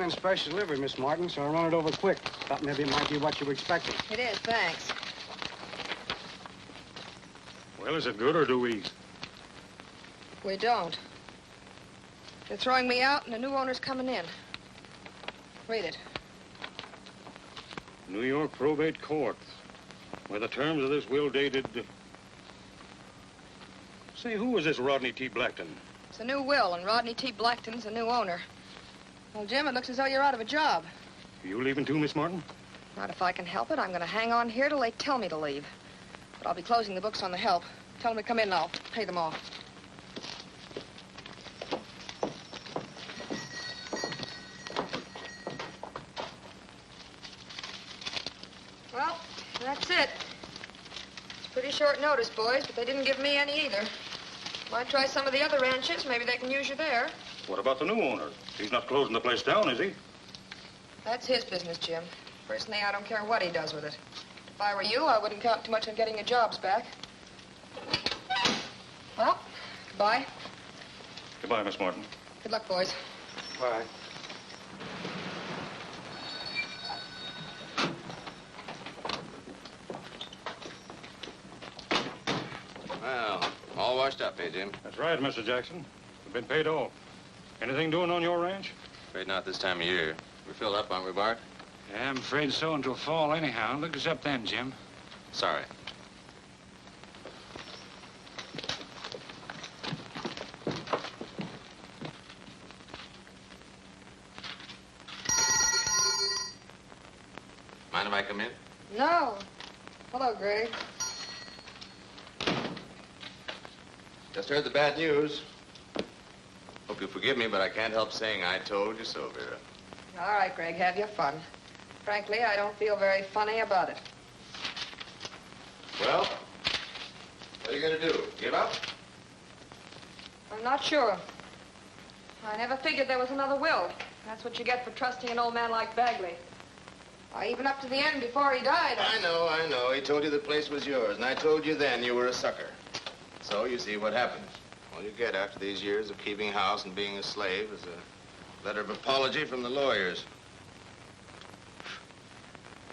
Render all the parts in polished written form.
came in special delivery, Miss Martin, so I run it over quick. Thought maybe it might be what you were expecting. It is, thanks. Well, is it good, or do we? We don't. They're throwing me out, and a new owner's coming in. Read it. New York Probate Court. Where the terms of this will dated... Say, who was this Rodney T. Blackton? It's a new will, and Rodney T. Blackton's the new owner. Well, Jim, it looks as though you're out of a job. Are you leaving too, Miss Martin? Not if I can help it. I'm going to hang on here till they tell me to leave. But I'll be closing the books on the help. Tell them to come in and I'll pay them off. Well, that's it. It's pretty short notice, boys, but they didn't give me any either. Might try some of the other ranches. Maybe they can use you there. What about the new owner? He's not closing the place down, is he? That's his business, Jim. Personally, I don't care what he does with it. If I were you, I wouldn't count too much on getting your jobs back. Well, goodbye. Goodbye, Miss Martin. Good luck, boys. Bye. Well, all washed up, eh, Jim? That's right, Mr. Jackson. We've been paid off. Anything doing on your ranch? Afraid not this time of year. We're filled up, aren't we, Bart? Yeah, I'm afraid so until fall anyhow. Look us up then, Jim. Sorry. Mind if I come in? No. Hello, Greg. Just heard the bad news. Hope you forgive me, but I can't help saying I told you so, Vera. All right, Greg, have your fun. Frankly, I don't feel very funny about it. Well, what are you going to do? Give up? I'm not sure. I never figured there was another will. That's what you get for trusting an old man like Bagley. Even up to the end before he died. I know. He told you the place was yours, and I told you then you were a sucker. So you see what happens. All you get after these years of keeping house and being a slave is a letter of apology from the lawyers.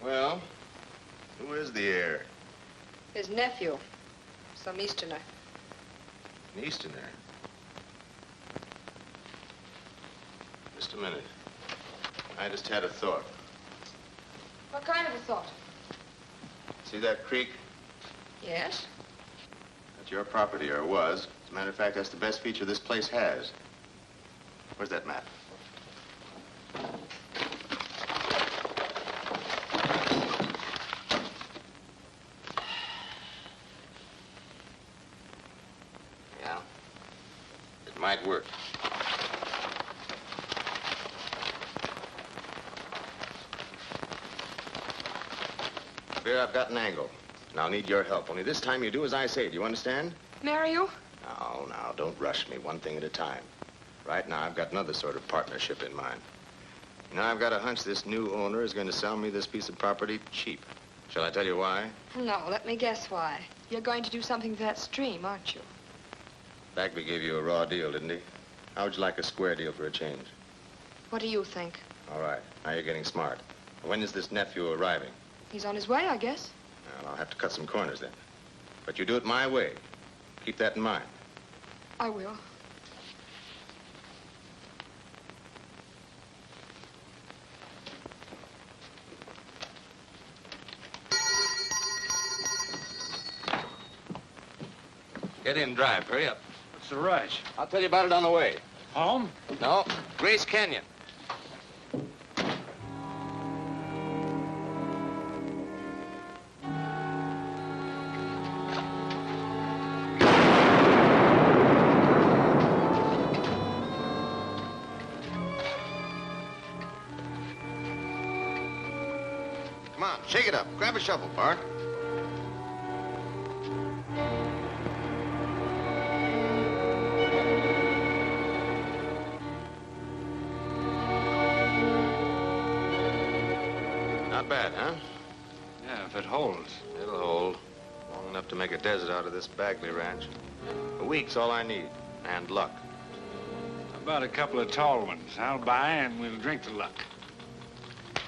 Well, who is the heir? His nephew, some Easterner. An Easterner? Just a minute. I just had a thought. What kind of a thought? See that creek? Yes? That's your property, or was. As a matter of fact, that's the best feature this place has. Where's that map? Yeah. It might work. Vera, I've got an angle. And I'll need your help. Only this time you do as I say. Do you understand? Marry you? Now, don't rush me. One thing at a time. Right now, I've got another sort of partnership in mind. Now, I've got a hunch this new owner is going to sell me this piece of property cheap. Shall I tell you why? No, let me guess why. You're going to do something to that stream, aren't you? Bagley gave you a raw deal, didn't he? How would you like a square deal for a change? What do you think? All right. Now you're getting smart. When is this nephew arriving? He's on his way, I guess. Well, I'll have to cut some corners then. But you do it my way. Keep that in mind. I will. Get in, drive. Hurry up. What's the rush? I'll tell you about it on the way. Home? No, Grace Canyon. Come on, shake it up. Grab a shovel, Bart. Not bad, huh? Yeah, if it holds. It'll hold. Long enough to make a desert out of this Bagley ranch. A week's all I need. And luck. Now about a couple of tall ones? I'll buy and we'll drink to luck.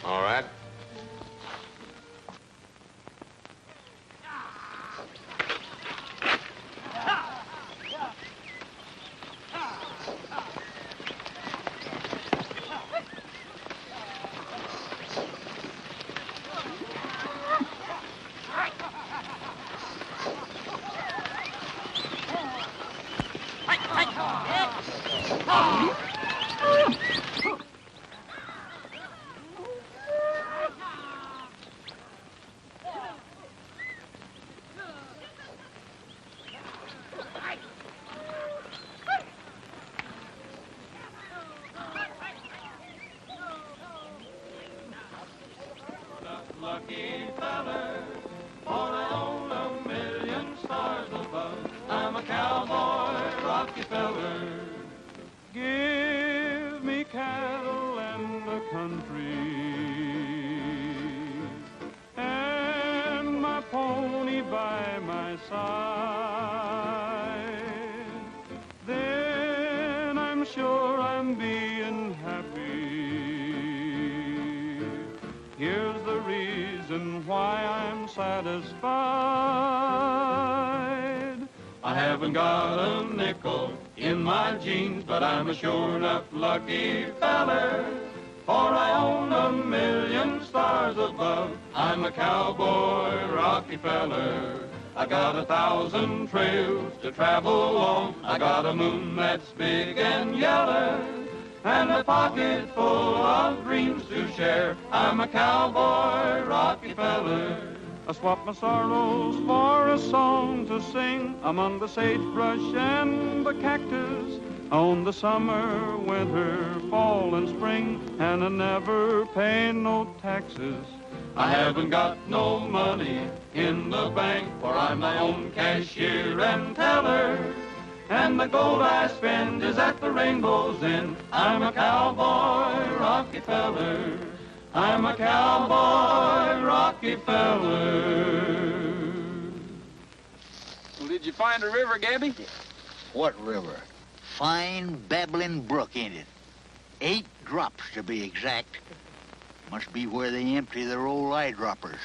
All right. Lucky feller, for I own a million stars above. I'm a cowboy, rocky feller. Give me cattle and a country, and my pony by my side. Then I'm sure I'm being happy. Here's the reason why I'm satisfied. I haven't got a nickel in my jeans, but I'm a sure enough lucky feller, for I own a million stars above. I'm a cowboy, rocky feller. I got 1,000 trails to travel on. I got a moon that's big and yellow, and a pocket full of dreams to share. I'm a cowboy, rocky feller. I swap my sorrows for a song to sing among the sagebrush and the cactus, on the summer, winter, fall, and spring, and I never pay no taxes. I haven't got no money in the bank, for I'm my own cashier and teller, and the gold I spend is at the Rainbow's End. I'm a cowboy, rocky feller. I'm a cowboy, rocky feller. Well, did you find a river, Gabby? What river? Fine babbling brook, ain't it? 8 drops to be exact. Must be where they empty their old eyedroppers.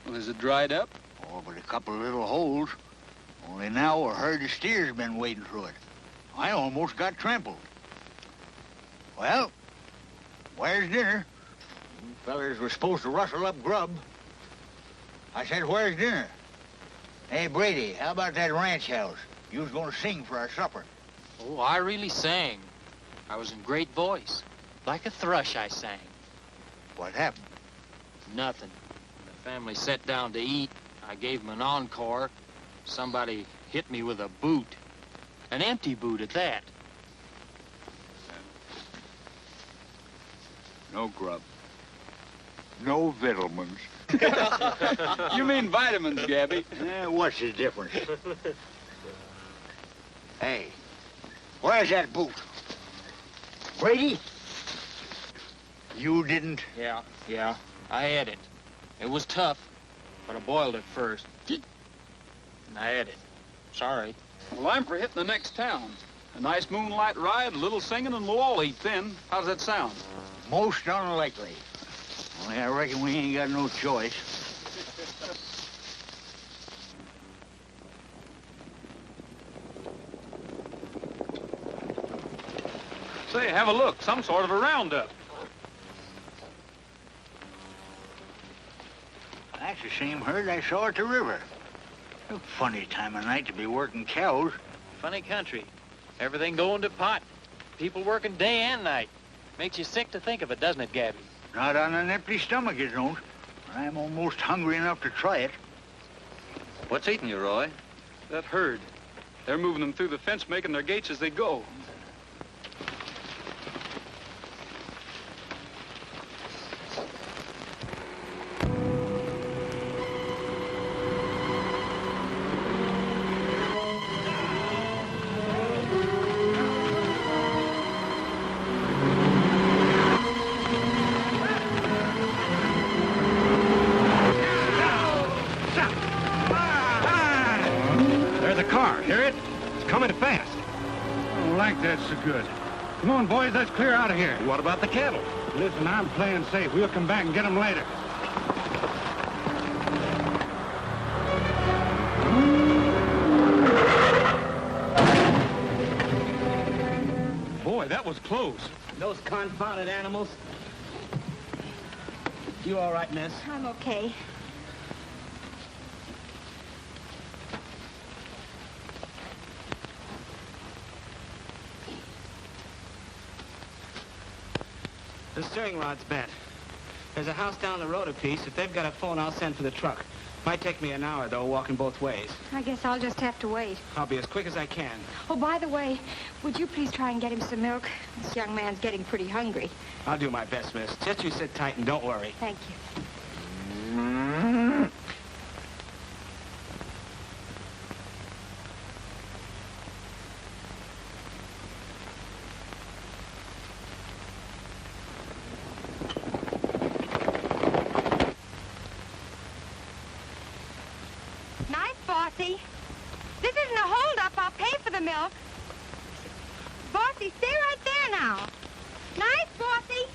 Well, is it dried up? Oh, but a couple of little holes. Only now a herd of steers been wading through it. I almost got trampled. Well, where's dinner? You fellers were supposed to rustle up grub. I said, where's dinner? Hey, Brady, how about that ranch house? You was gonna sing for our supper. Oh, I really sang. I was in great voice. Like a thrush, I sang. What happened? Nothing. When the family sat down to eat, I gave them an encore. Somebody hit me with a boot. An empty boot at that. No grub. No vittlements. You mean vitamins, Gabby. What's the difference? Hey, where's that boot? Brady? You didn't? Yeah. I had it. It was tough, but I boiled it first. And I had it. Sorry. Well, I'm for hitting the next town. A nice moonlight ride, a little singing, and we'll all eat thin. How does that sound? Most unlikely. Only I reckon we ain't got no choice. Say, have a look. Some sort of a roundup. That's the same herd I saw at the river. A funny time of night to be working cows. Funny country. Everything going to pot. People working day and night. Makes you sick to think of it, doesn't it, Gabby? Not on an empty stomach, it don't. I'm almost hungry enough to try it. What's eating you, Roy? That herd. They're moving them through the fence, making their gates as they go. There's a car. Hear it? It's coming fast. I don't like that so good. Come on, boys, let's clear out of here. What about the cattle? Listen, I'm playing safe. We'll come back and get them later. Boy, that was close. Those confounded animals. You all right, miss? I'm okay. The steering rod's bent. There's a house down the road a piece. If they've got a phone, I'll send for the truck. Might take me an hour, though, walking both ways. I guess I'll just have to wait. I'll be as quick as I can. Oh, by the way, would you please try and get him some milk? This young man's getting pretty hungry. I'll do my best, miss. Just you sit tight and don't worry. Thank you. Bossy. This isn't a holdup. I'll pay for the milk. Bossy, stay right there now. Nice, Bossy.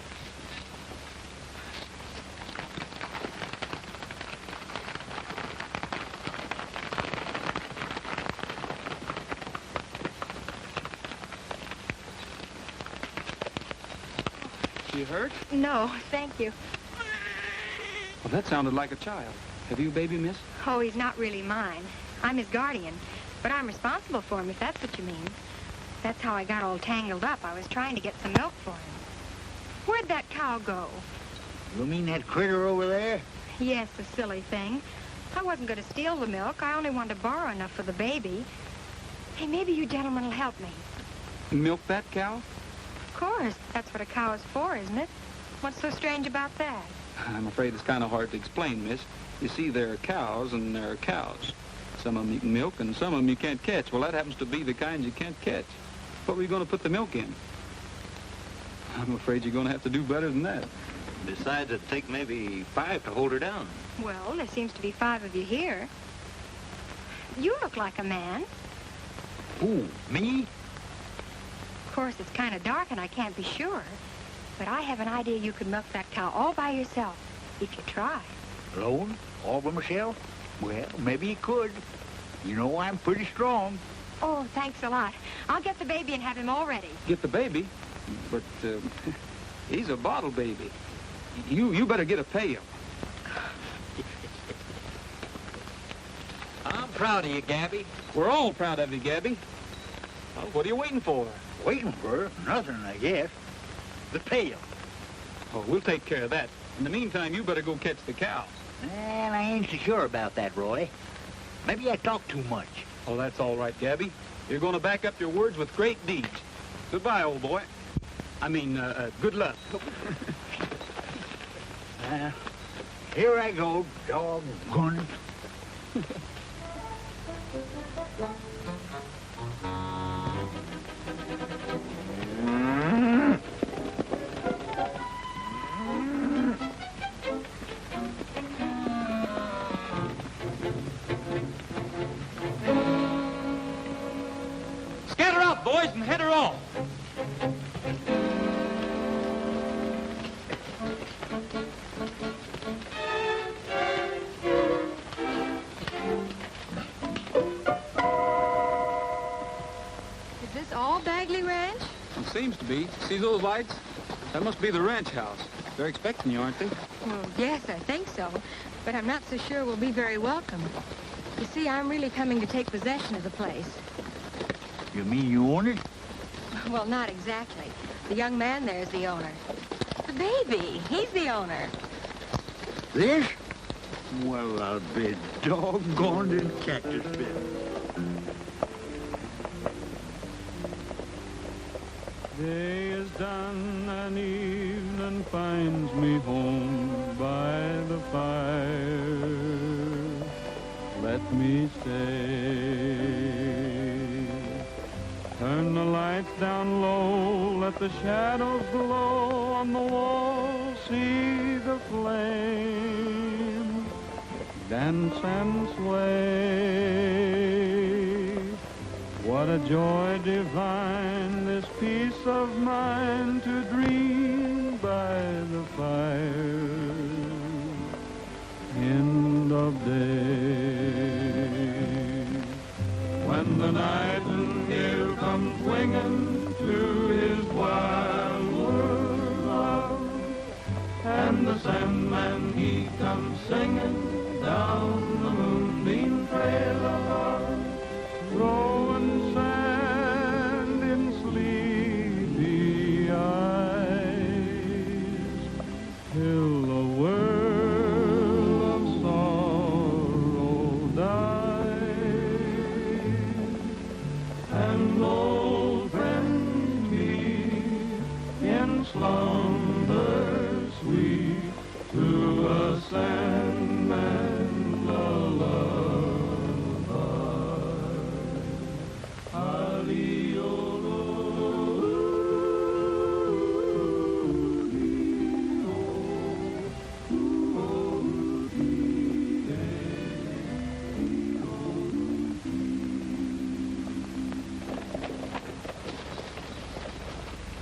You hurt? No, thank you. Well, that sounded like a child. Have you a baby, miss? Oh, he's not really mine. I'm his guardian, but I'm responsible for him, if that's what you mean. That's how I got all tangled up. I was trying to get some milk for him. Where'd that cow go? You mean that critter over there? Yes, the silly thing. I wasn't going to steal the milk. I only wanted to borrow enough for the baby. Hey, maybe you gentlemen will help me. Milk that cow? Of course. That's what a cow is for, isn't it? What's so strange about that? I'm afraid it's kind of hard to explain, miss. You see, there are cows and there are cows. Some of them you can milk and some of them you can't catch. Well, that happens to be the kinds you can't catch. What were you going to put the milk in? I'm afraid you're going to have to do better than that. Besides, it'd take maybe 5 to hold her down. Well, there seems to be 5 of you here. You look like a man. Who, me? Of course, it's kind of dark and I can't be sure. But I have an idea you could milk that cow all by yourself, if you try. Alone? All by myself? Well, maybe you could. You know I'm pretty strong. Oh, thanks a lot. I'll get the baby and have him all ready. Get the baby? But, he's a bottle baby. You better get a pail. I'm proud of you, Gabby. We're all proud of you, Gabby. Well, what are you waiting for? Waiting for nothing, I guess. The pail. Oh, we'll take care of that. In the meantime, you better go catch the cow. Well, I ain't so sure about that, Roy. Maybe I talk too much. Oh, that's all right, Gabby. You're going to back up your words with great deeds. Goodbye, old boy. I mean, good luck. Here I go, doggone. Scatter out, boys, and head her off. Is this all Bagley Ranch? It seems to be. See those lights? That must be the ranch house. They're expecting you, aren't they? Well, yes, I think so. But I'm not so sure we'll be very welcome. You see, I'm really coming to take possession of the place. You mean you own it? Well, not exactly. The young man there's the owner. The baby, he's the owner. This? Well, I'll be doggone in cactus bit. Day is done and evening finds me home by the fire. Let me stay. Turn the lights down low, let the shadows glow on the wall. See the flame dance and sway. What a joy divine, this peace of mind to dream by the fire. End of day. When the nightingale comes winging to his wild world love, and the Sandman he comes singing down the moonbeam trail above, throwing sand in sleepy eyes, till the world of sorrow dies, and old friends meet in slumber sweet to a Sandman lullaby.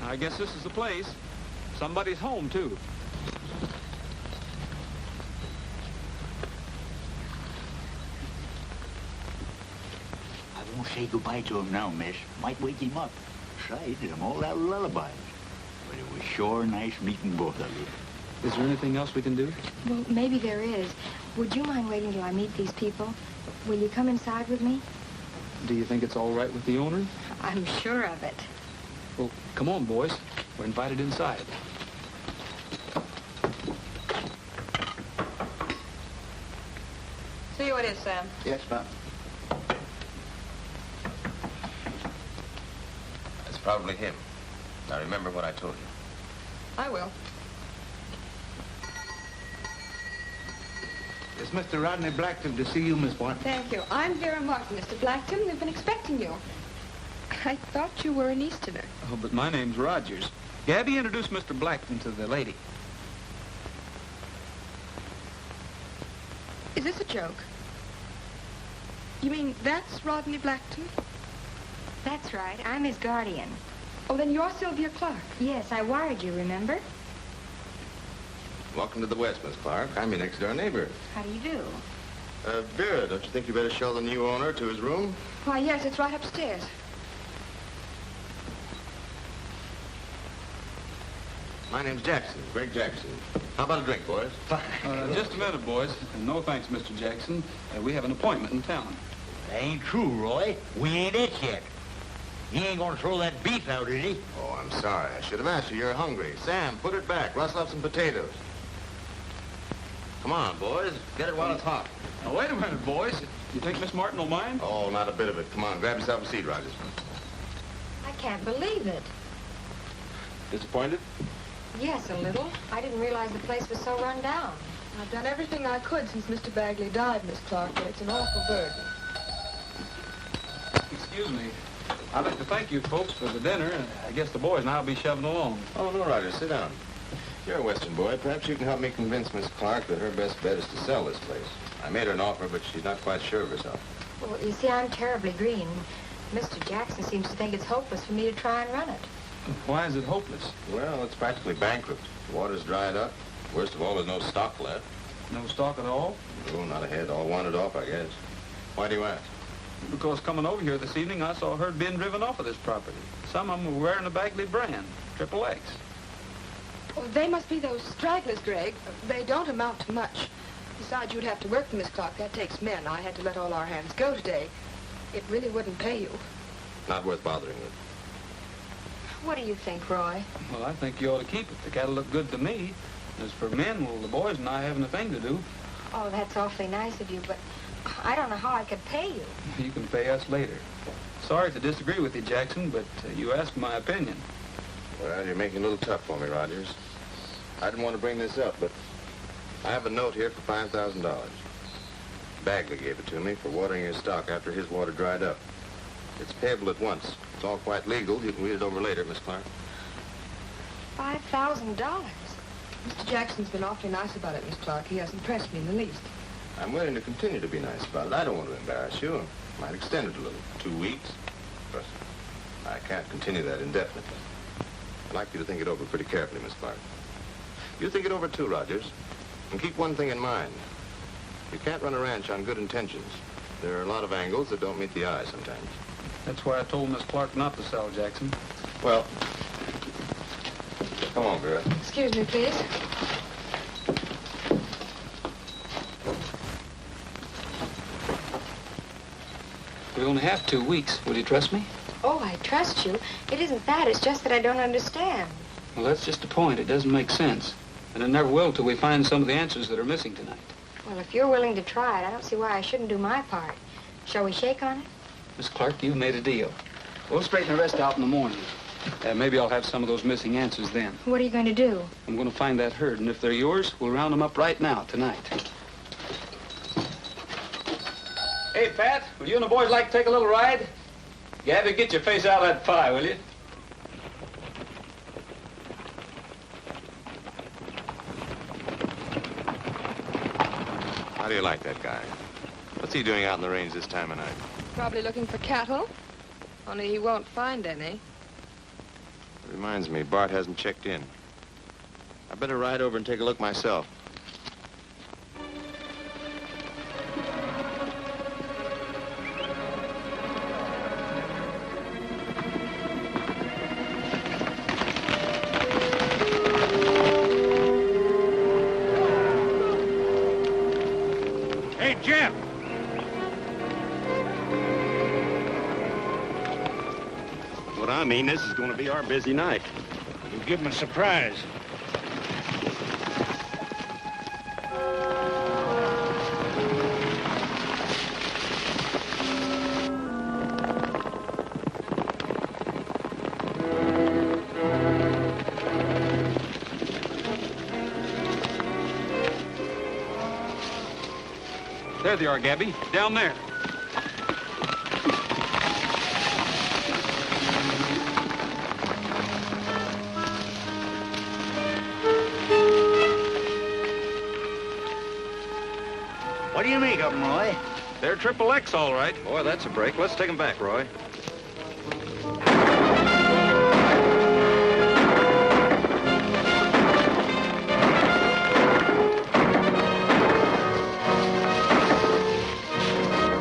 I guess this is the place. Somebody's home, too. I won't say goodbye to him now, miss. Might wake him up. Besides, I'm all out of lullabies. But it was sure nice meeting both of you. Is there anything else we can do? Well, maybe there is. Would you mind waiting till I meet these people? Will you come inside with me? Do you think it's all right with the owner? I'm sure of it. Well, come on, boys. We're invited inside. See who it is, Sam. Yes, ma'am. That's probably him. Now remember what I told you. I will. It's Mr. Rodney Blackton to see you, Miss Martin. Thank you. I'm Vera Martin, Mr. Blackton. We've been expecting you. I thought you were an Easterner. Oh, but my name's Rogers. Gabby, introduce Mr. Blackton to the lady. Is this a joke? You mean that's Rodney Blackton? That's right. I'm his guardian. Oh, then you're Sylvia Clark. Yes, I wired you, remember? Welcome to the West, Miss Clark. I'm your next-door neighbor. How do you do? Vera, don't you think you better show the new owner to his room? Why, yes, it's right upstairs. My name's Jackson, Greg Jackson. How about a drink, boys? Just a minute, boys. No thanks, Mr. Jackson. We have an appointment in town. That ain't true, Roy. We ain't it yet. He ain't gonna throw that beef out, is he? Oh, I'm sorry. I should have asked you. You're hungry. Sam, put it back. Rustle up some potatoes. Come on, boys. Get it while it's hot. Now, wait a minute, boys. You think Miss Martin will mind? Oh, not a bit of it. Come on, grab yourself a seat, Rogers. I can't believe it. Disappointed? Yes, a little. I didn't realize the place was so run down. I've done everything I could since Mr. Bagley died, Miss Clark, but it's an awful burden. Excuse me. I'd like to thank you folks for the dinner. I guess the boys and I'll be shoving along. Oh, no, Rogers. Sit down. You're a Western boy. Perhaps you can help me convince Miss Clark that her best bet is to sell this place. I made her an offer, but she's not quite sure of herself. Well, you see, I'm terribly green. Mr. Jackson seems to think it's hopeless for me to try and run it. Why is it hopeless? Well, it's practically bankrupt. The water's dried up. Worst of all, there's no stock left. No stock at all? No, not a head. All wanted off, I guess. Why do you ask? Because coming over here this evening, I saw a herd being driven off of this property. Some of them were wearing the Bagley brand, Triple X. Oh, they must be those stragglers, Greg. They don't amount to much. Besides, you'd have to work for Miss Clark. That takes men. I had to let all our hands go today. It really wouldn't pay you. Not worth bothering with. What do you think, Roy? Well, I think you ought to keep it. The cattle look good to me. As for men, well, the boys and I haven't a thing to do. Oh, that's awfully nice of you, but I don't know how I could pay you. You can pay us later. Sorry to disagree with you, Jackson, but you asked my opinion. Well, you're making it a little tough for me, Rogers. I didn't want to bring this up, but I have a note here for $5,000. Bagley gave it to me for watering his stock after his water dried up. It's payable at once. It's all quite legal. You can read it over later, Miss Clark. $5,000? Mr. Jackson's been awfully nice about it, Miss Clark. He hasn't pressed me in the least. I'm willing to continue to be nice about it. I don't want to embarrass you. I might extend it a little. 2 weeks. But I can't continue that indefinitely. I'd like you to think it over pretty carefully, Miss Clark. You think it over too, Rogers. And keep one thing in mind. You can't run a ranch on good intentions. There are a lot of angles that don't meet the eye sometimes. That's why I told Miss Clark not to sell, Jackson. Well, come on, Vera. Excuse me, please. We only have 2 weeks. Will you trust me? Oh, I trust you. It isn't that. It's just that I don't understand. Well, that's just the point. It doesn't make sense. And it never will till we find some of the answers that are missing tonight. Well, if you're willing to try it, I don't see why I shouldn't do my part. Shall we shake on it? Miss Clark, you've made a deal. We'll straighten the rest out in the morning. Maybe I'll have some of those missing answers then. What are you going to do? I'm going to find that herd, and if they're yours, we'll round them up right now, tonight. Hey, Pat, would you and the boys like to take a little ride? Gabby, get your face out of that pie, will you? How do you like that guy? What's he doing out in the range this time of night? Probably looking for cattle. Only he won't find any. Reminds me, Bart hasn't checked in. I better ride over and take a look myself. Hey, Jim! What I mean, this is going to be our busy night. We'll give him a surprise. There they are, Gabby. Down there. What do you make of them, Roy? They're Triple X, all right. Boy, that's a break. Let's take them back, Roy.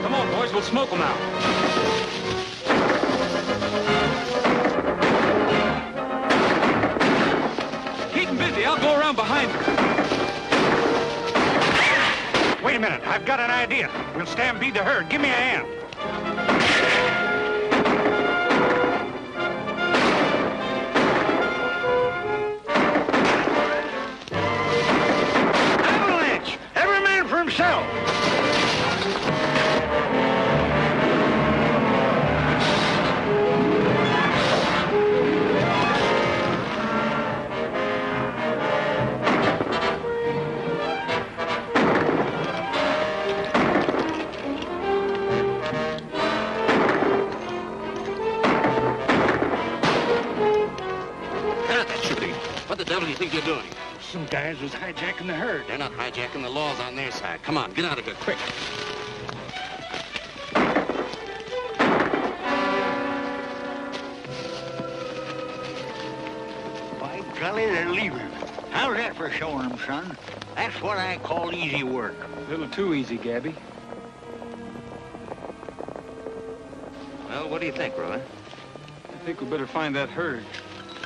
Come on, boys. We'll smoke them out. Keep them busy. I'll go around behind them. Wait a minute, I've got an idea. We'll stampede the herd. Give me a hand. Avalanche! Every man for himself! What the devil do you think you're doing? Some guys was hijacking the herd. They're not hijacking. The law's on their side. Come on, get out of here, quick. By golly, they're leaving. How's that for showing them, son? That's what I call easy work. A little too easy, Gabby. Well, what do you think, Roy? I think we better find that herd.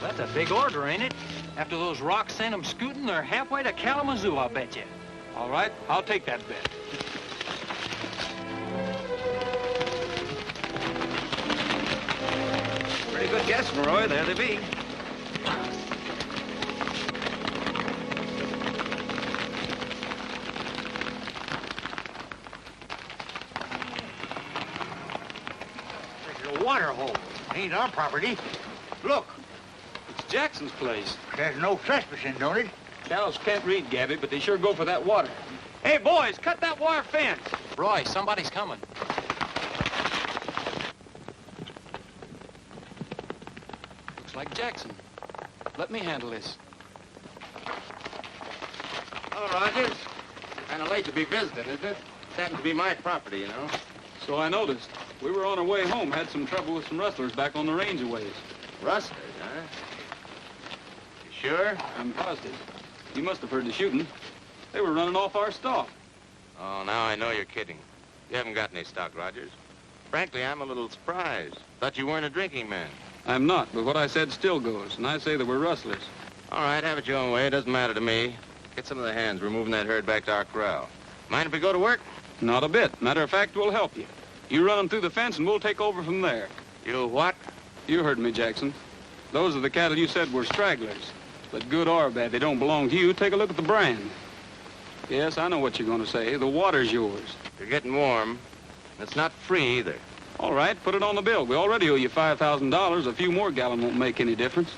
That's a big order, ain't it? After those rocks sent them scooting, they're halfway to Kalamazoo, I'll bet you. All right, I'll take that bet. Pretty good guess, Roy. There they be. There's a water hole. Ain't our property. Look, It's Jackson's place. there's no trespassing, don't it? Cows can't read, Gabby, but they sure go for that water. Hey, boys, cut that wire fence. Roy, somebody's coming. Looks like Jackson. Let me handle this. Hello, Rogers. Kind of late to be visiting, isn't it? It happens to be my property, you know. So I noticed. We were on our way home, had some trouble with some rustlers back on the range a ways. Rustlers, huh? You sure? I'm positive. You must have heard the shooting. They were running off our stock. Oh, now I know you're kidding. You haven't got any stock, Rogers. Frankly, I'm a little surprised. Thought you weren't a drinking man. I'm not, but what I said still goes, and I say that we're rustlers. All right, have it your own way. It doesn't matter to me. Get some of the hands. We're moving that herd back to our corral. Mind if we go to work? Not a bit. Matter of fact, we'll help you. You run them through the fence, and we'll take over from there. You what? You heard me, Jackson. Those are the cattle you said were stragglers. But good or bad, they don't belong to you. Take a look at the brand. Yes, I know what you're going to say. The water's yours. You're getting warm. It's not free, either. All right, put it on the bill. We already owe you $5,000. A few more gallon won't make any difference.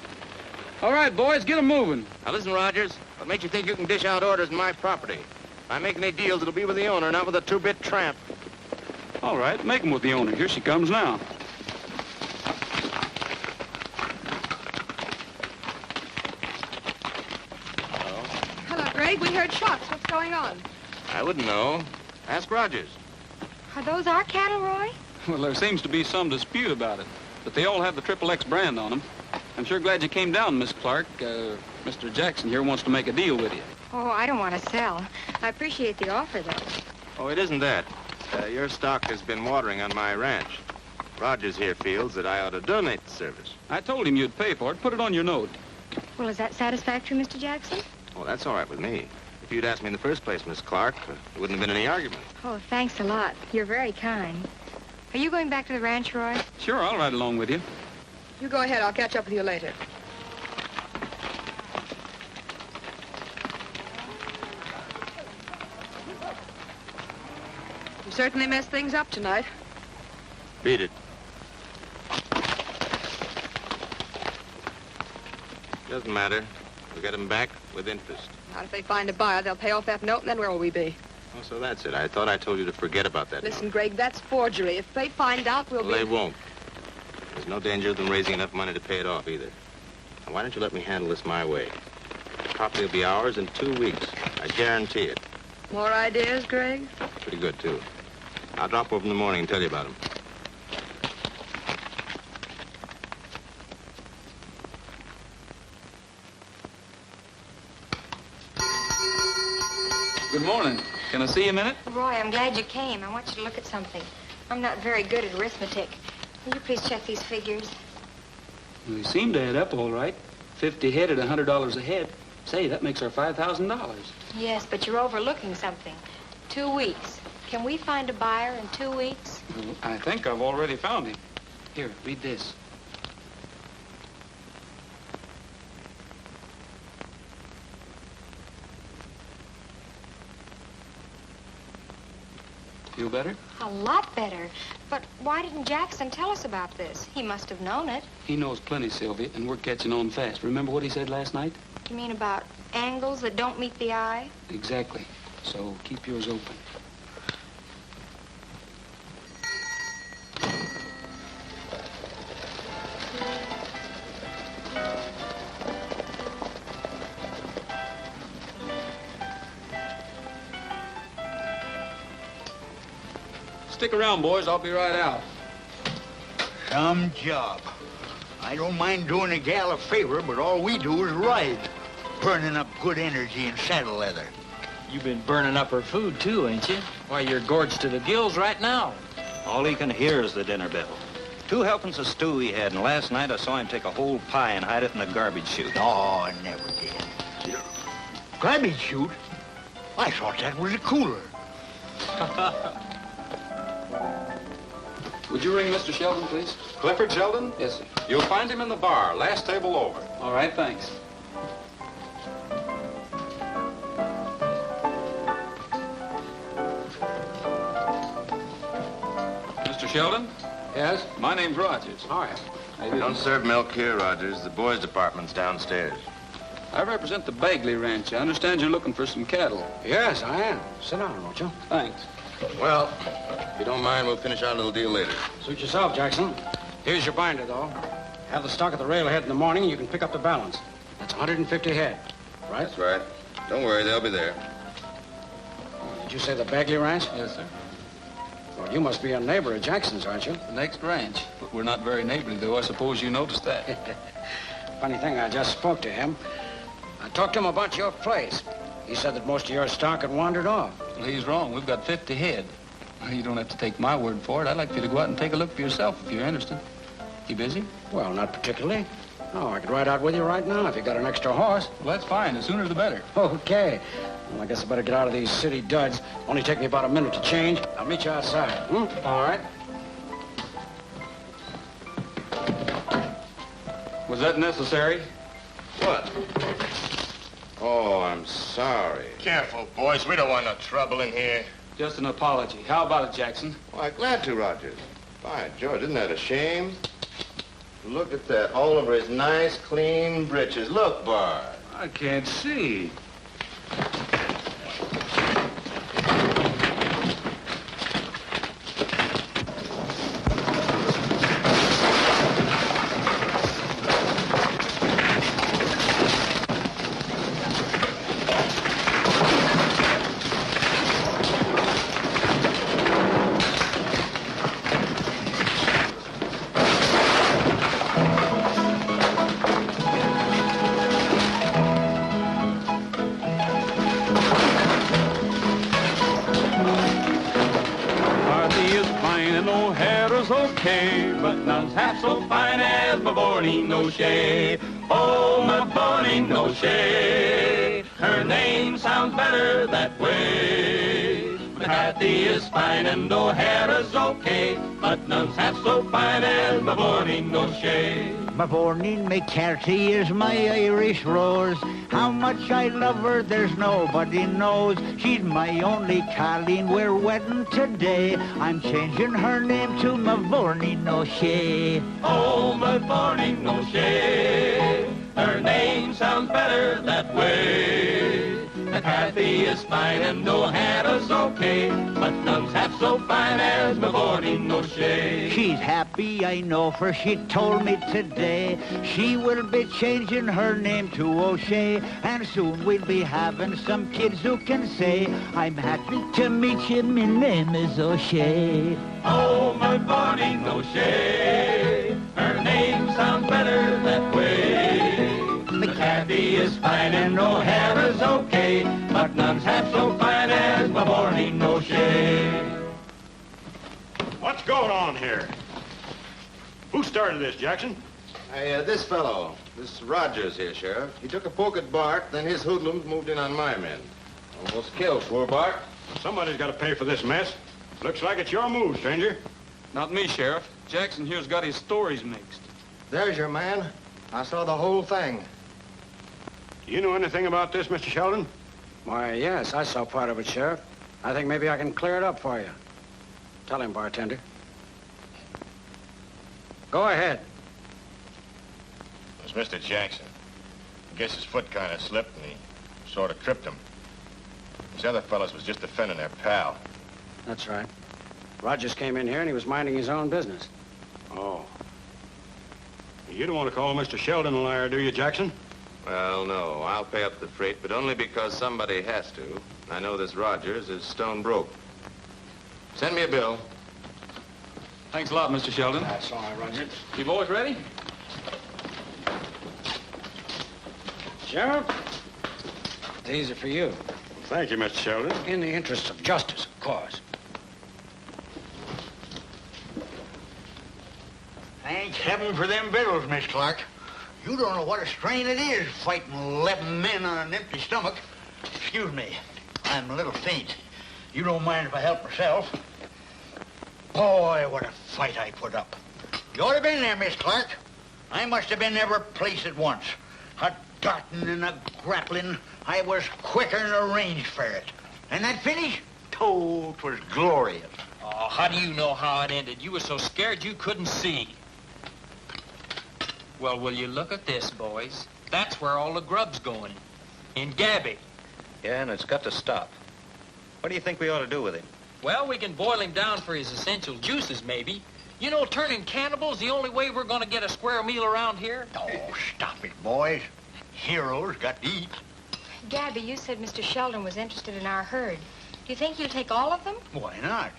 All right, boys, get them moving. Now, listen, Rogers. What makes you think you can dish out orders in my property? If I make any deals, it'll be with the owner, not with a two-bit tramp. All right, make them with the owner. Here she comes now. Hello, Greg. We heard shots. What's going on? I wouldn't know. Ask Rogers. Are those our cattle, Roy? Well, there seems to be some dispute about it, but they all have the XXX brand on them. I'm sure glad you came down, Miss Clark. Mr. Jackson here wants to make a deal with you. Oh, I don't want to sell. I appreciate the offer, though. Oh, it isn't that. Your stock has been watering on my ranch. Rogers here feels that I ought to donate the service. I told him you'd pay for it. Put it on your note. Well, is that satisfactory, Mr. Jackson? Well, that's all right with me. If you'd asked me in the first place, Miss Clark, there wouldn't have been any argument. Oh, thanks a lot. You're very kind. Are you going back to the ranch, Roy? Sure, I'll ride along with you. You go ahead. I'll catch up with you later. You certainly messed things up tonight. Beat it. Doesn't matter. We'll get them back with interest. Not if they find a buyer. They'll pay off that note, and then where will we be? Oh, so that's it. I thought I told you to forget about that Listen, note. Greg, that's forgery. If they find out, we'll Well, be... they won't. There's no danger of them raising enough money to pay it off, either. Now, why don't you let me handle this my way? The property will be ours in 2 weeks. I guarantee it. More ideas, Greg? Pretty good, too. I'll drop over in the morning and tell you about them. Good morning. Can I see you a minute? Roy, I'm glad you came. I want you to look at something. I'm not very good at arithmetic. Will you please check these figures? They seem to add up all right. 50 head at $100 a head. Say, that makes our $5,000. Yes, but you're overlooking something. 2 weeks. Can we find a buyer in 2 weeks? Well, I think I've already found him. Here, read this. Feel better? A lot better. But why didn't Jackson tell us about this? He must have known it. He knows plenty, Sylvia, and we're catching on fast. Remember what he said last night? You mean about angles that don't meet the eye? Exactly. So keep yours open. Stick around, boys. I'll be right out. Some job. I don't mind doing a gal a favor, but all we do is ride. Burning up good energy in saddle leather. You've been burning up her food, too, ain't you? Why, you're gorged to the gills right now. All he can hear is the dinner bell. 2 helpings of stew he had, and last night I saw him take a whole pie and hide it in the garbage chute. Oh, I never did. Garbage chute? I thought that was a cooler. Would you ring Mr. Sheldon, please? Clifford Sheldon? Yes, sir. You'll find him in the bar, last table over. All right, thanks. Mr. Sheldon? Yes? My name's Rogers. All right. How you doing? Don't serve milk here, Rogers. The boys' department's downstairs. I represent the Bagley Ranch. I understand you're looking for some cattle. Yes, I am. Sit down, won't you? Thanks. Well, if you don't mind, we'll finish our little deal later. Suit yourself, Jackson. Here's your binder, though. Have the stock at the railhead in the morning, and you can pick up the balance. That's 150 head, right? That's right. Don't worry, they'll be there. Did you say the Bagley Ranch? Yes, sir. Well, you must be a neighbor of Jackson's, aren't you? The next ranch. But we're not very neighborly, though. I suppose you noticed that. Funny thing, I just spoke to him. I talked to him about your place. He said that most of your stock had wandered off. Well, he's wrong. We've got 50 head. You don't have to take my word for it. I'd like for you to go out and take a look for yourself if you're interested. You busy? Well, not particularly. No, I could ride out with you right now if you got an extra horse. Well, that's fine. The sooner the better. Okay. Well, I guess I better get out of these city duds. Only take me about a minute to change. I'll meet you outside. All right. Was that necessary? What? Oh, I'm sorry. Careful, boys. We don't want no trouble in here. Just an apology. How about it, Jackson? Why, glad to, Rogers. By George, isn't that a shame? Look at that, all over his nice, clean breeches. Look, Bart. I can't see. Oh, my Bonnie no shade. Her name sounds better that way. Kathy is fine and O'Hara's okay, but none's half so fine as my Bonnie no shade. My Bonnie McCarthy is my Irish rose. How much I love her, there's nobody knows. She's my only Colleen, we're wedding today. I'm changing her name to my Bonnie no shade. Oh, my Bonnie no shade. Her name sounds better that way. Kathy is fine and O'Hara's okay, but none's half so fine as my Bonnie no shade. She's happy, I know, for she told me today she will be changing her name to O'Shea, and soon we'll be having some kids who can say, I'm happy to meet you, my name is O'Shea. Oh, my Bonnie no shade. Her name sounds better that way. Kathy is fine and O'Hara's okay, but none's half so fine as my Bonnie no shade. What's going on here? Who started this, Jackson? Hey, this fellow, this Rogers here, Sheriff. He took a poke at Bart, then his hoodlums moved in on my men. Almost killed poor Bart. Somebody's got to pay for this mess. Looks like it's your move, stranger. Not me, Sheriff. Jackson here's got his stories mixed. There's your man. I saw the whole thing. Do you know anything about this, Mr. Sheldon? Why, yes, I saw part of it, Sheriff. I think maybe I can clear it up for you. Tell him, bartender. Go ahead. It's Mr. Jackson. I guess his foot kind of slipped and he sort of tripped him. These other fellas was just defending their pal. That's right. Rogers came in here and he was minding his own business. Oh. You don't want to call Mr. Sheldon a liar, do you, Jackson? Well, no. I'll pay up the freight, but only because somebody has to. I know this Rogers is stone broke. Send me a bill. Thanks a lot, Mr. Sheldon. That's all right, Roger. You boys ready? Sheriff, these are for you. Thank you, Mr. Sheldon. In the interests of justice, of course. Thank heaven for them bills, Miss Clark. You don't know what a strain it is fighting 11 men on an empty stomach. Excuse me, I'm a little faint. You don't mind if I help myself? Boy, what a fight I put up. You ought to have been there, Miss Clark. I must have been every place at once. A darting and a grappling. I was quicker than arranged for it. And that finish? Oh, 'twas glorious. Oh, how do you know how it ended? You were so scared you couldn't see. Well, will you look at this, boys? That's where all the grub's going. In Gabby. Yeah, and it's got to stop. What do you think we ought to do with him? Well, we can boil him down for his essential juices, maybe. You know, turning cannibal's the only way we're going to get a square meal around here. Oh, stop it, boys. Heroes got to eat. Gabby, you said Mr. Sheldon was interested in our herd. Do you think he'll take all of them? Why not?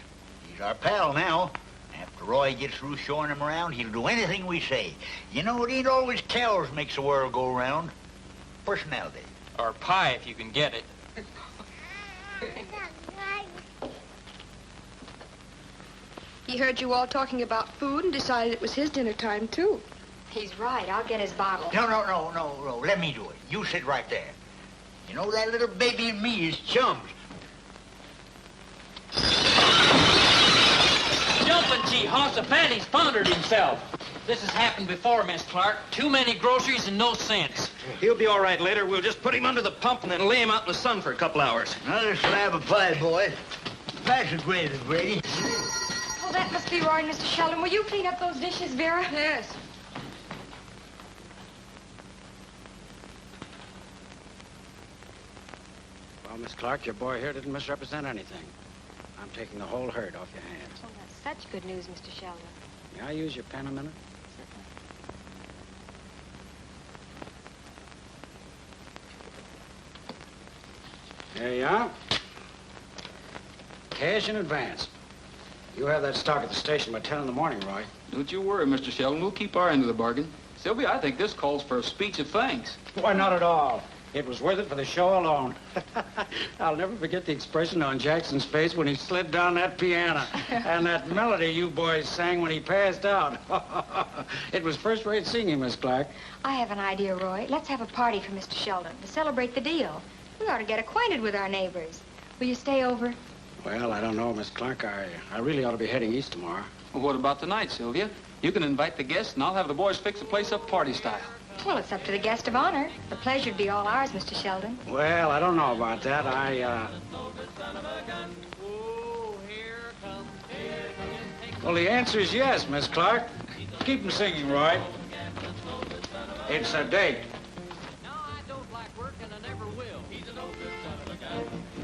He's our pal now. After Roy gets through showing him around, he'll do anything we say. You know, it ain't always cows makes the world go round. Personality. Or pie, if you can get it. He heard you all talking about food and decided it was his dinner time, too. He's right. I'll get his bottle. No. Let me do it. You sit right there. You know, that little baby and me is chums. Jumping gee, Hoss of Patty's pondered himself. This has happened before, Miss Clark. Too many groceries and no sense. He'll be all right later. We'll just put him under the pump and then lay him out in the sun for a couple hours. Another slab of pie, boy. Pass the gravy, Brady. Oh, that must be Roy and Mr. Sheldon. Will you clean up those dishes, Vera? Yes. Well, Miss Clark, your boy here didn't misrepresent anything. I'm taking the whole herd off your hands. Oh, that's such good news, Mr. Sheldon. May I use your pen a minute? There you are. Cash in advance. You have that stock at the station by 10 in the morning, Roy. Don't you worry, Mr. Sheldon. We'll keep our end of the bargain. Sylvia, I think this calls for a speech of thanks. Why, not at all. It was worth it for the show alone. I'll never forget the expression on Jackson's face when he slid down that piano and that melody you boys sang when he passed out. It was first-rate singing, Miss Clark. I have an idea, Roy. Let's have a party for Mr. Sheldon to celebrate the deal. We ought to get acquainted with our neighbors. Will you stay over? Well, I don't know, Miss Clark. I really ought to be heading east tomorrow. Well, what about tonight, Sylvia? You can invite the guests, and I'll have the boys fix the place up party style. Well, it's up to the guest of honor. The pleasure'd be all ours, Mr. Sheldon. Well, I don't know about that. Well, the answer is yes, Miss Clark. Keep them singing, Roy. It's a date.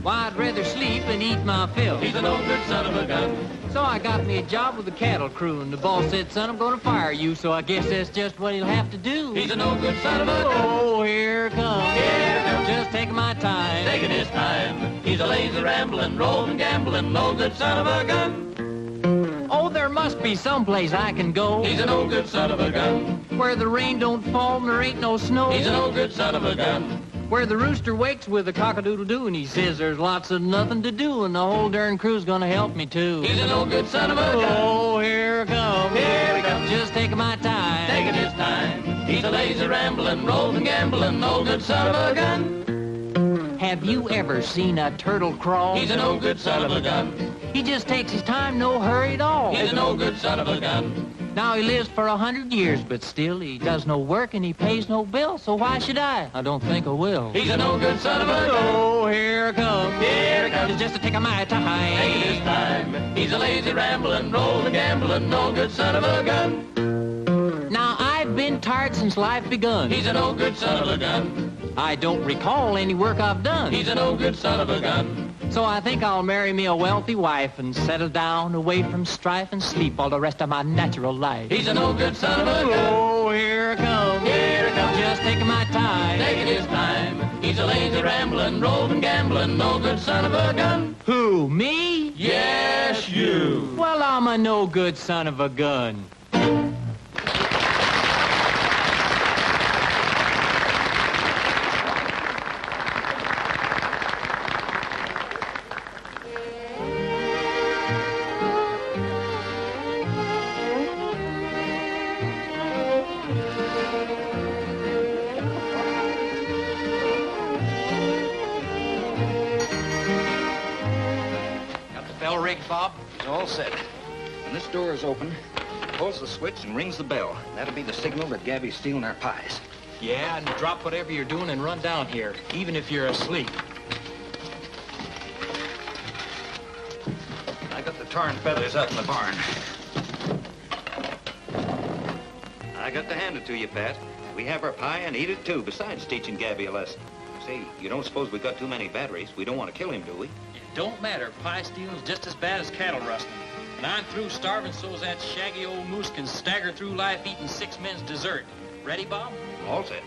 Why, I'd rather sleep and eat my fill. He's an old good son of a gun. So I got me a job with the cattle crew, and the boss said, son, I'm going to fire you, so I guess that's just what he'll have to do. He's an old good son of a gun. Oh, here it comes. Here it comes. Just taking my time. Taking his time. He's a lazy rambling, rolling, gambling, old good son of a gun. Oh, there must be some place I can go. He's an old good son of a gun. Where the rain don't fall and there ain't no snow. He's an old good son of a gun. Where the rooster wakes with a cock-a-doodle-doo and he says there's lots of nothing to do and the whole darn crew's gonna help me too. He's an old good son of a gun. Oh, here it comes. Here he comes. Just taking my time. Taking his time. He's a lazy rambling, rolling, gambling, old good son of a gun. Have you ever seen a turtle crawl? He's an old good son of a gun. He just takes his time, no hurry at all. He's an old good son of a gun. Now he lives for 100 years, but still he does no work and he pays no bill, so why should I? I don't think I will. He's an old good son of a gun. Oh, here it comes. Here it comes. It's just to take my time. Taking his time. He's a lazy rambling, rolling, gambling, old good son of a gun. Now I've been tired since life begun. He's an old good son of a gun. I don't recall any work I've done. He's an old good son of a gun. So I think I'll marry me a wealthy wife and settle down away from strife and sleep all the rest of my natural life. He's an old good son of a gun. Oh, here it comes. Here it comes. Just taking my time. Taking his time. He's a lazy rambling, rolling, gambling, old good son of a gun. Who, me? Yes, you. Well, I'm a no good son of a gun. Bob? It's all set. When this door is open, pulls the switch and rings the bell. That'll be the signal that Gabby's stealing our pies. Yeah, and drop whatever you're doing and run down here, even if you're asleep. I got the tar and feathers out in the barn. I got to hand it to you, Pat. We have our pie and eat it, too, besides teaching Gabby a lesson. Say, you don't suppose we got too many batteries? We don't want to kill him, do we? It don't matter. Pie stealing's just as bad as cattle rustling. And I'm through starving so's that shaggy old moose can stagger through life eating 6 men's dessert. Ready, Bob? All set.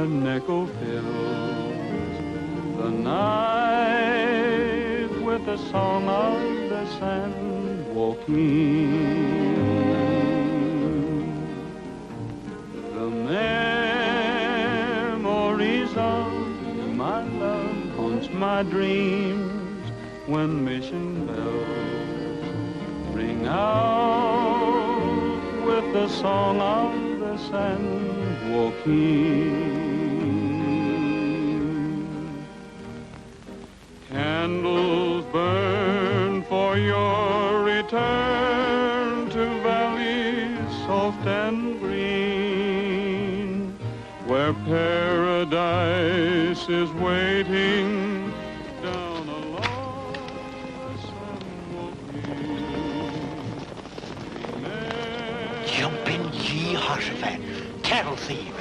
nickel fills the night with the song of the sand walking. The memories of my love haunts my dreams when mission bells ring out with the song of the sand walking. Candles burn for your return to valleys soft and green, where paradise is waiting down along the sand. Jumping Jehoshaphat, cattle thieves.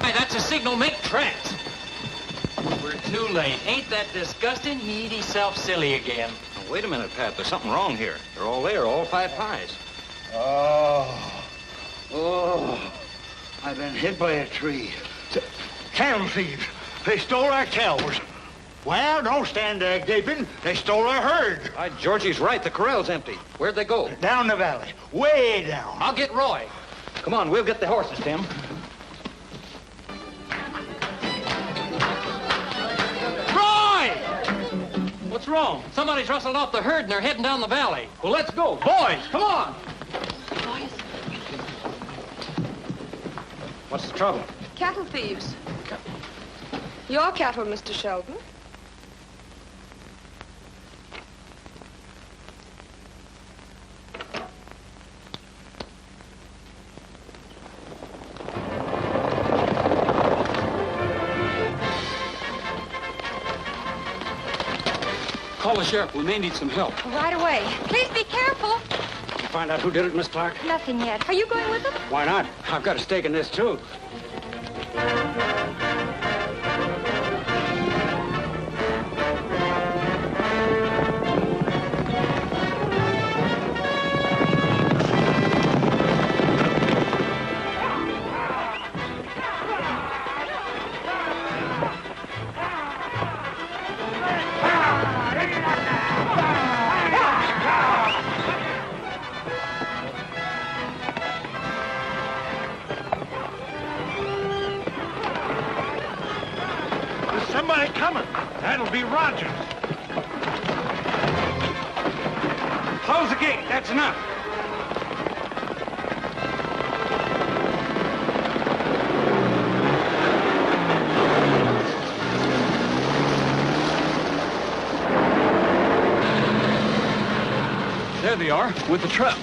Hey, that's a signal, make tracks. We're too late. Ain't that disgusting? He eat himself silly again. Now, wait a minute, Pat. There's something wrong here. They're all there, all 5 pies. Oh, I've been hit by a tree. Cattle thieves. They stole our cows. Well, don't stand there gaping. They stole our herd. Georgie's right. The corral's empty. Where'd they go? Down the valley. Way down. I'll get Roy. Come on, we'll get the horses, Tim. Roy! What's wrong? Somebody's rustled off the herd and they're heading down the valley. Well, let's go. Boys, come on. What's the trouble? Cattle thieves. Your cattle, Mr. Sheldon. Call the sheriff. We may need some help. Right away. Please be careful. Did you find out who did it, Miss Clark? Nothing yet. Are you going with them? Why not? I've got a stake in this, too. Somebody coming. That'll be Rogers. Close the gate. That's enough. There they are, with the truck.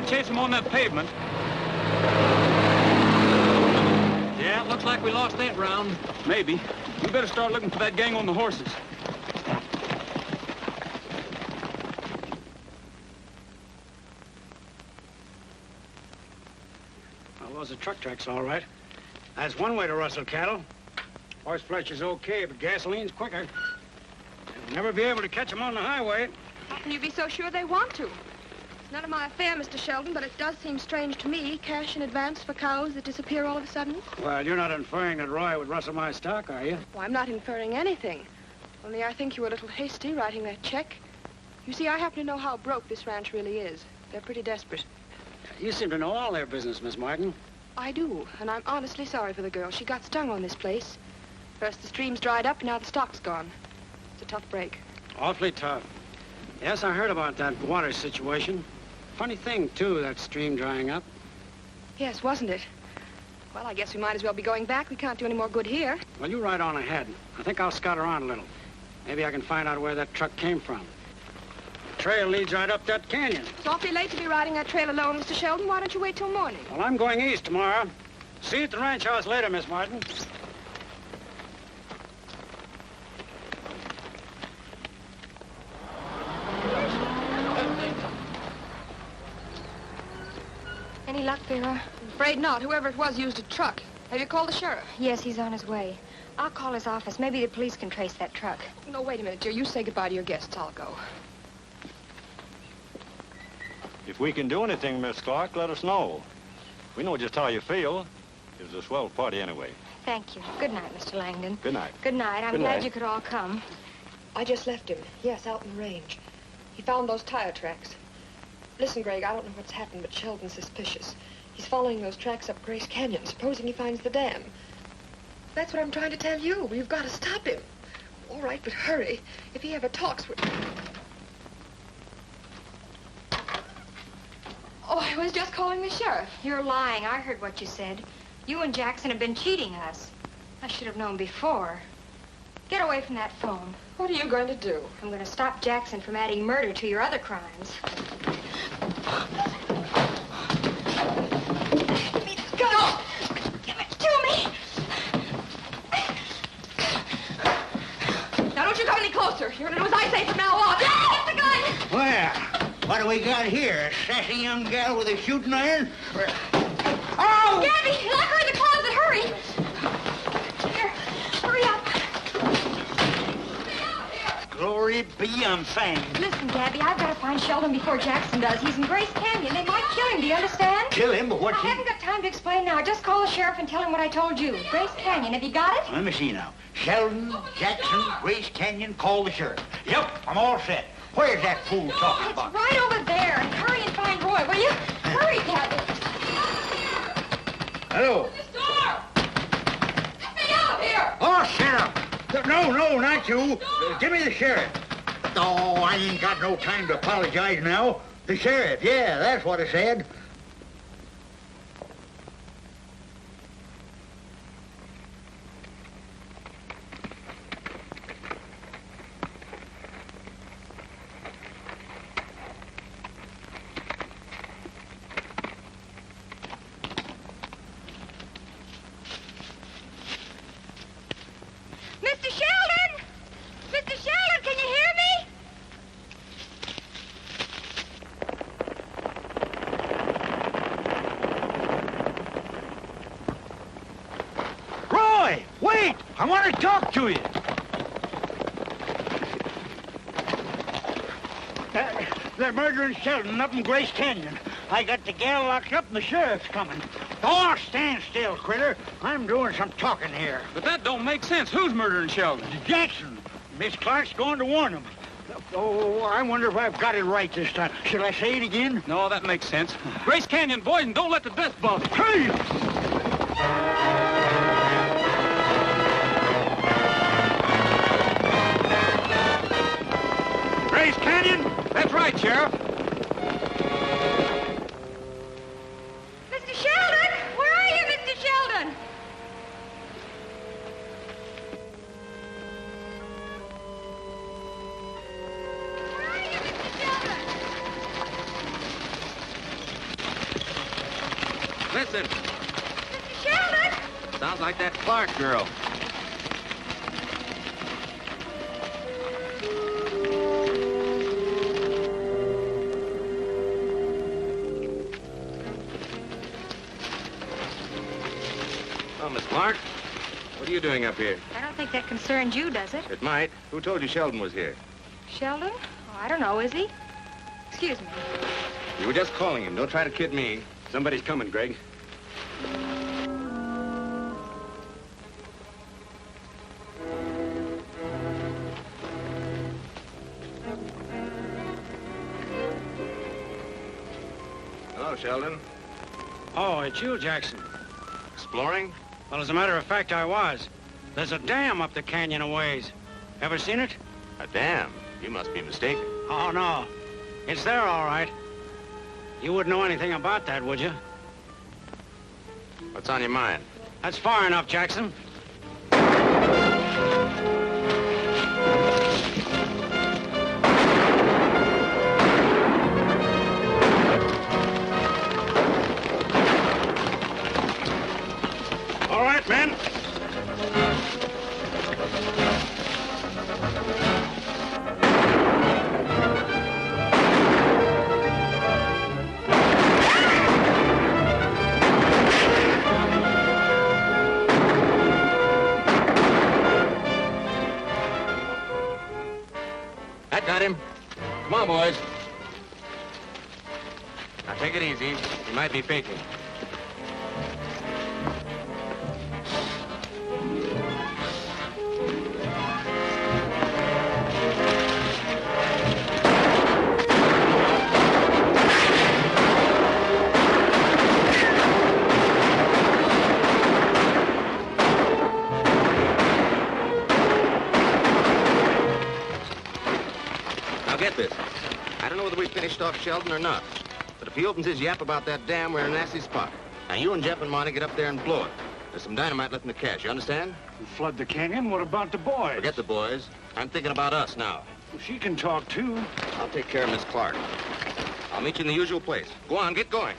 Chase them on that pavement. Yeah, it looks like we lost that round. Maybe. You better start looking for that gang on the horses. Well, those are truck tracks, all right. That's one way to rustle cattle. Horse flesh is okay, but gasoline's quicker. You'll never be able to catch them on the highway. How can you be so sure they want to? It's none of my affair, Mr. Sheldon, but it does seem strange to me. Cash in advance for cows that disappear all of a sudden. Well, you're not inferring that Roy would rustle my stock, are you? Well, I'm not inferring anything. Only I think you were a little hasty writing that check. You see, I happen to know how broke this ranch really is. They're pretty desperate. You seem to know all their business, Miss Martin. I do, and I'm honestly sorry for the girl. She got stung on this place. First the stream's dried up, and now the stock's gone. It's a tough break. Awfully tough. Yes, I heard about that water situation. Funny thing, too, that stream drying up. Yes, wasn't it? Well, I guess we might as well be going back. We can't do any more good here. Well, you ride on ahead. I think I'll scout around a little. Maybe I can find out where that truck came from. The trail leads right up that canyon. It's awfully late to be riding that trail alone, Mr. Sheldon. Why don't you wait till morning? Well, I'm going east tomorrow. See you at the ranch house later, Miss Martin. Any luck, Vera? I'm afraid not. Whoever it was used a truck. Have you called the sheriff? Yes, he's on his way. I'll call his office. Maybe the police can trace that truck. No, wait a minute, dear. You say goodbye to your guests. I'll go. If we can do anything, Miss Clark, let us know. We know just how you feel. It was a swell party anyway. Thank you. Good night, Mr. Langdon. Good night. Good night. I'm Good glad night. you could all come. I just left him. Yes, out in the range. He found those tire tracks. Listen, Greg, I don't know what's happened, but Sheldon's suspicious. He's following those tracks up Grace Canyon, supposing he finds the dam. That's what I'm trying to tell you. You've got to stop him. All right, but hurry. If he ever talks, Oh, I was just calling the sheriff. You're lying. I heard what you said. You and Jackson have been cheating us. I should have known before. Get away from that phone. What are you going to do? I'm going to stop Jackson from adding murder to your other crimes. Give me the gun! Give it to me! Now, don't you come any closer. You're going to do as I say from now on. Get the gun! Well, what do we got here? A sassy young gal with a shooting iron? Oh! Gabby, lock her in the closet. Hurry! Here, hurry up. Glory be, I'm fanged. Listen, Gabby, I've got to find Sheldon before Jackson does. He's in Grace Canyon. They might kill him, do you understand? Kill him, but I what's he... haven't got time to explain now. Just call the sheriff and tell him what I told you. Grace Canyon, have you got it? Let me see now. Sheldon, Jackson, Grace Canyon, call the sheriff. Yep, I'm all set. Where's that fool talking It's about? right over there. Hurry and find Roy, will you? Hurry, Gabby. Hello. This door! Let me out here! Oh, sheriff. No, not you. Give me the sheriff. Oh, I ain't got no time to apologize now. The sheriff, yeah, that's what I said. Mr. Sheldon! Mr. Sheldon, can you hear me? Roy, wait! I want to talk to you. They're murdering Sheldon up in Grace Canyon. I got the gal locked up and the sheriff's coming. Oh, stand still, critter. I'm doing some talking here. But that don't make sense. Who's murdering Sheldon? Jackson. Miss Clark's going to warn him. Oh, I wonder if I've got it right this time. Should I say it again? No, that makes sense. Grace Canyon, boys, and don't let the death bother you. Hey! Grace Canyon? That's right, Sheriff. Mr. Sheldon! Where are you, Mr. Sheldon? Where are you, Mr. Sheldon? Listen, Mr. Sheldon! sounds like that Clark girl. Oh, Miss Clark, what are you doing up here? I don't think that concerns you, does it? It might. Who told you Sheldon was here? Sheldon? Oh, I don't know, is he? Excuse me. You were just calling him. Don't try to kid me. Somebody's coming, Greg. Hello, Sheldon. Oh, it's you, Jackson. Exploring? Well, as a matter of fact, I was. There's a dam up the canyon a ways. Ever seen it? A dam? You must be mistaken. Oh, no. It's there, all right. You wouldn't know anything about that, would you? What's on your mind? That's far enough, Jackson. it, men. That got him. Come on, boys. Now, take it easy. He might be faking. Get this. I don't know whether we finished off Sheldon or not, but if he opens his yap about that dam, we're in a nasty spot. Now, you and Jeff and Monty get up there and blow it. There's some dynamite left in the cache, you understand? We flood the canyon? What about the boys? Forget the boys. I'm thinking about us now. Well, she can talk, too. I'll take care of Miss Clark. I'll meet you in the usual place. Go on, get going.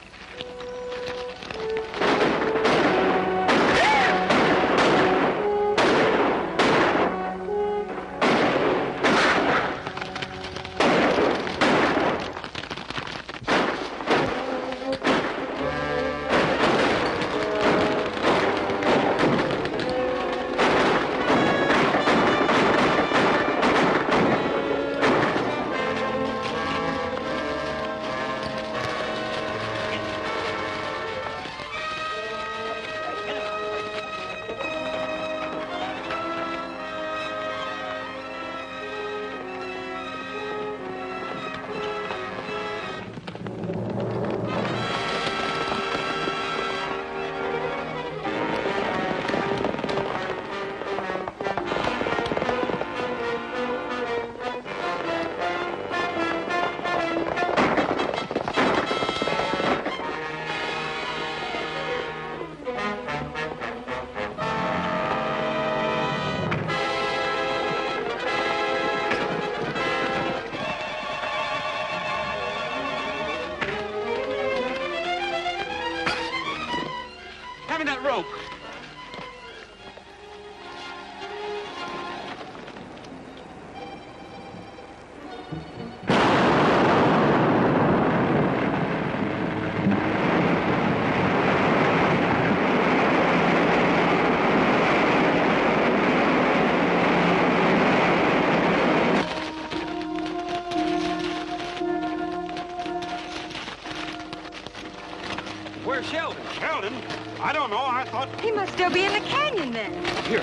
Where's Sheldon? Sheldon? I don't know. I thought... He must still be in the canyon then. Here.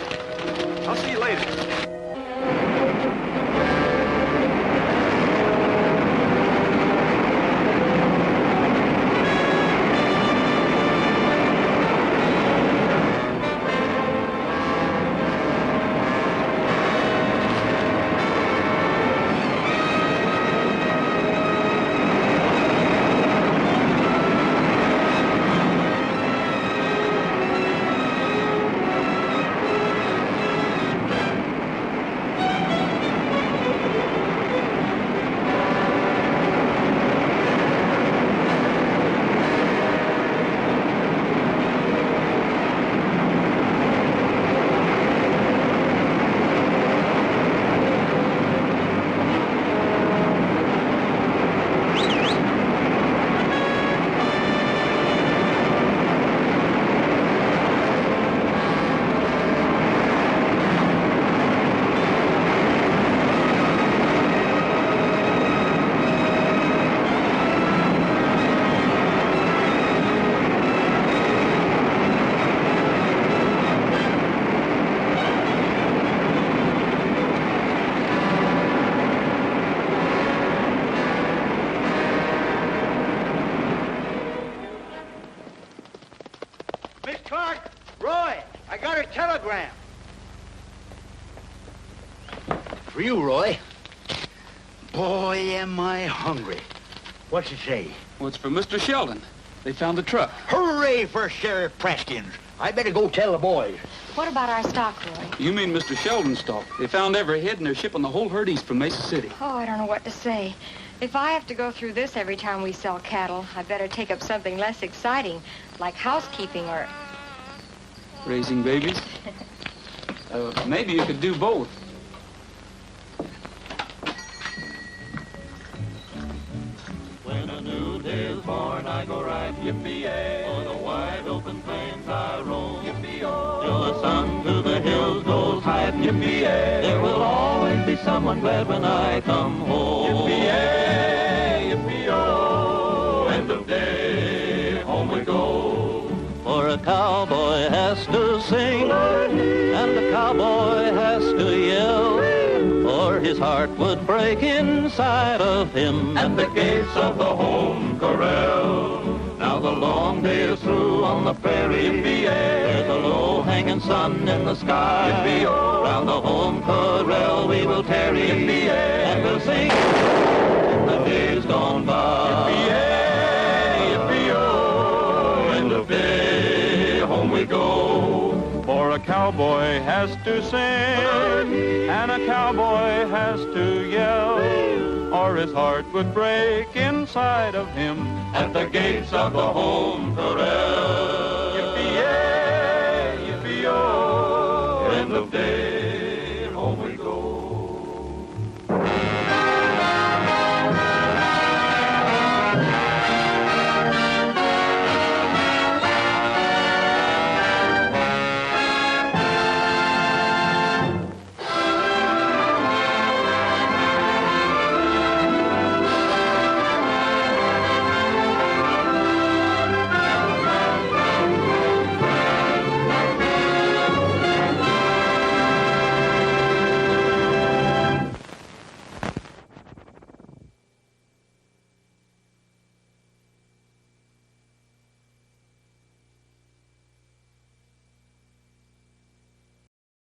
I'll see you later. telegram. For you, Roy. Boy, am I hungry. What's it say? Well, it's for Mr. Sheldon. They found the truck. Hooray for Sheriff Praskins. I better go tell the boys. What about our stock, Roy? You mean Mr. Sheldon's stock. They found every head and they're shipping the whole herd east from Mesa City. Oh, I don't know what to say. If I have to go through this every time we sell cattle, I better take up something less exciting, like housekeeping or... raising babies. Maybe you could do both. When a new day is born, I go right, yippee-yay. O'er the wide open plains I roam, yippee-oh. Till the sun to the hills goes high, yippee-yay. There will always be someone glad when I come home. Yippee-yay, yippee-oh. End of day, home we go. For a cowboy has to sing, and a cowboy has to yell, or his heart would break inside of him at the gates of the home corral. Now the long day is through on the prairie, there's a low-hanging sun in the sky. Round the home corral we will tarry, and we'll sing in the days gone by. End of day, home we go. For a cowboy has to sing, and a cowboy has to yell, or his heart would break inside of him at the gates of the home corral. Yippee-yay, yippee-oh, End of day.